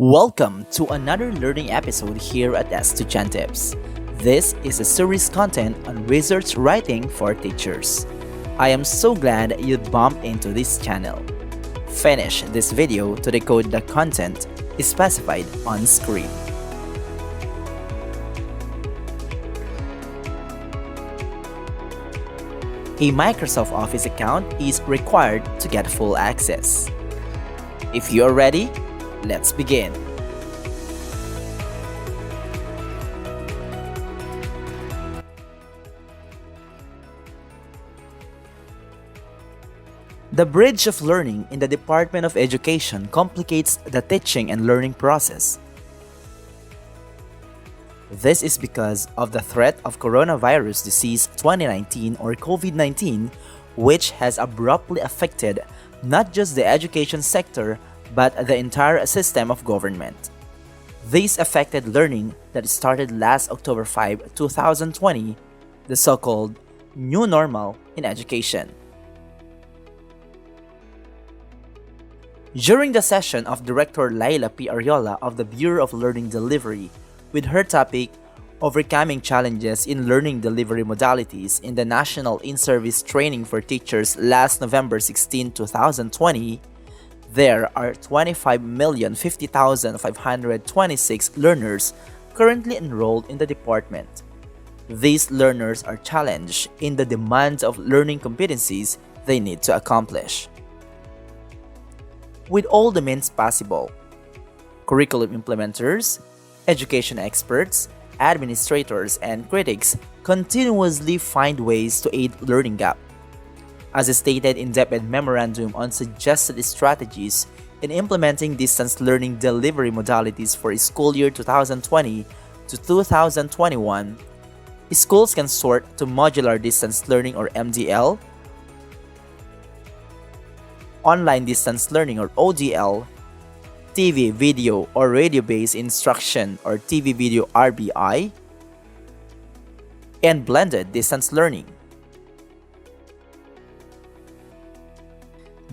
Welcome to another learning episode here at S2 Tips. This is a series content on research writing for teachers. I am so glad you bumped into this channel. Finish this video to decode the content specified on screen. A Microsoft Office account is required to get full access. If you are ready, let's begin. The bridge of learning in the Department of Education complicates the teaching and learning process. This is because of the threat of coronavirus disease 2019 or COVID-19, which has abruptly affected not just the education sector but the entire system of government. This affected learning that started last October 5, 2020, the so-called new normal in education. During the session of Director Laila P. Ariola of the Bureau of Learning Delivery, with her topic, Overcoming Challenges in Learning Delivery Modalities in the National In-Service Training for Teachers last November 16, 2020, there are 25,050,526 learners currently enrolled in the department. These learners are challenged in the demands of learning competencies they need to accomplish. With all the means possible, curriculum implementers, education experts, administrators, and critics continuously find ways to aid learning gap. As stated in DepEd Memorandum on Suggested Strategies in Implementing Distance Learning Delivery Modalities for School Year 2020 to 2021, schools can sort to Modular Distance Learning or MDL, Online Distance Learning or ODL, TV, Video, or Radio-Based Instruction or TV Video RBI, and Blended Distance Learning.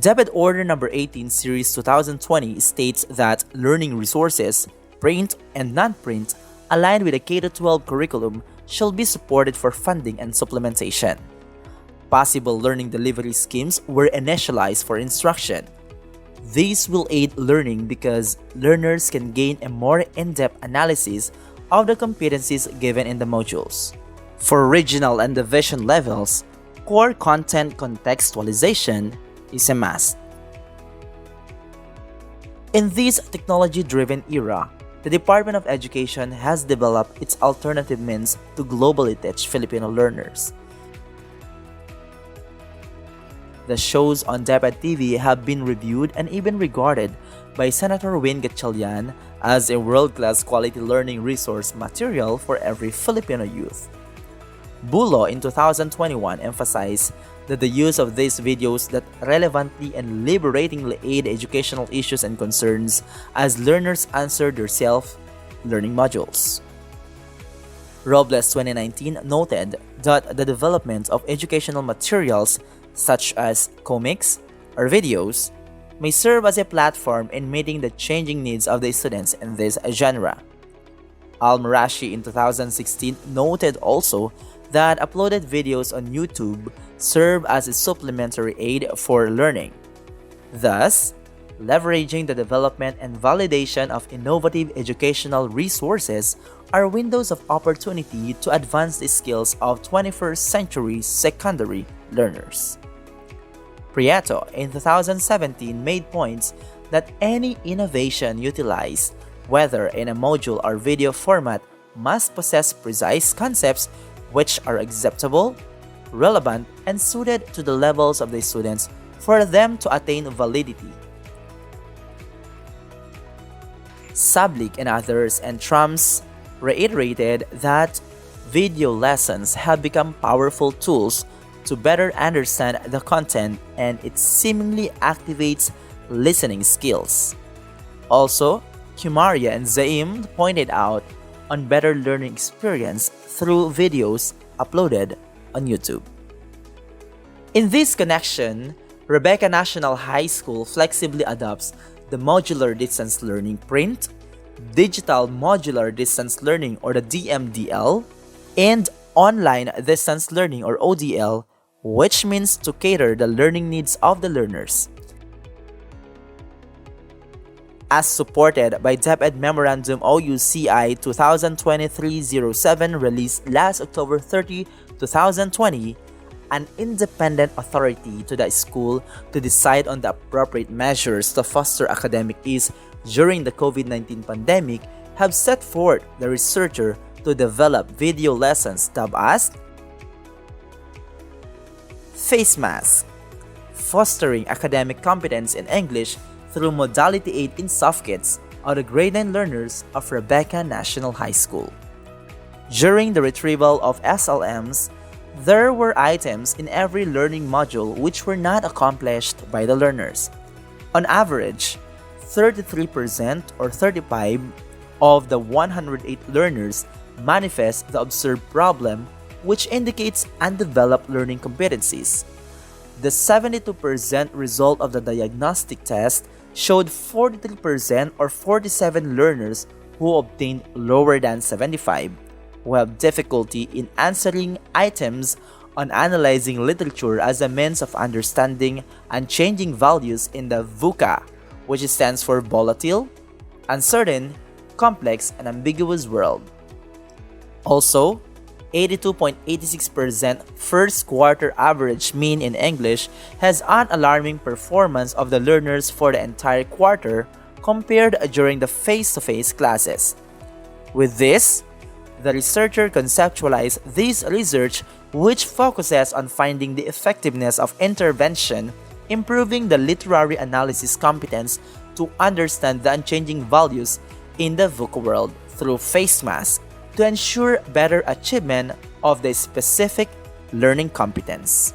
DepEd Order No. 18 Series 2020 states that learning resources, print and non-print, aligned with the K-12 curriculum shall be supported for funding and supplementation. Possible learning delivery schemes were initialized for instruction. These will aid learning because learners can gain a more in-depth analysis of the competencies given in the modules. For regional and division levels, core content contextualization is a must. In this technology-driven era, the Department of Education has developed its alternative means to globally teach Filipino learners. The shows on DepEd TV have been reviewed and even regarded by Senator Win Gatchalian as a world-class quality learning resource material for every Filipino youth. Bulo in 2021 emphasized that the use of these videos that relevantly and liberatingly aid educational issues and concerns as learners answer their self-learning modules. Robles 2019 noted that the development of educational materials such as comics or videos may serve as a platform in meeting the changing needs of the students in this genre. Al-Marashi in 2016 noted also that uploaded videos on YouTube serve as a supplementary aid for learning. Thus, leveraging the development and validation of innovative educational resources are windows of opportunity to advance the skills of 21st century secondary learners. Prieto in 2017 made points that any innovation utilized, whether in a module or video format, must possess precise concepts which are acceptable, relevant, and suited to the levels of the students for them to attain validity. Sablik and others and Trumps reiterated that video lessons have become powerful tools to better understand the content, and it seemingly activates listening skills. Also, Kumaria and Zaim pointed out on better learning experience through videos uploaded on YouTube. In this connection, Rebecca National High School flexibly adopts the modular distance learning print, digital modular distance learning or the DMDL, and online distance learning or ODL, which means to cater the learning needs of the learners. As supported by DepEd Memorandum OUCI 2023-07 released last October 30, 2020, an independent authority to the school to decide on the appropriate measures to foster academic ease during the COVID-19 pandemic have set forth the researcher to develop video lessons dubbed as Face Mask, fostering academic competence in English through Modality 8 in soft kits of the grade 9 learners of Rebecca National High School. During the retrieval of SLMs, there were items in every learning module which were not accomplished by the learners. On average, 33% or 35 of the 108 learners manifest the observed problem, which indicates undeveloped learning competencies. The 72% result of the diagnostic test showed 43% or 47 learners who obtained lower than 75, who have difficulty in answering items on analyzing literature as a means of understanding and changing values in the VUCA, which stands for volatile, uncertain, complex, and ambiguous world. Also, 82.86% first quarter average mean in English has an alarming performance of the learners for the entire quarter compared during the face-to-face classes. With this, the researcher conceptualized this research, which focuses on finding the effectiveness of intervention, improving the literary analysis competence to understand the unchanging values in the VUCA world through face masks to ensure better achievement of the specific learning competence.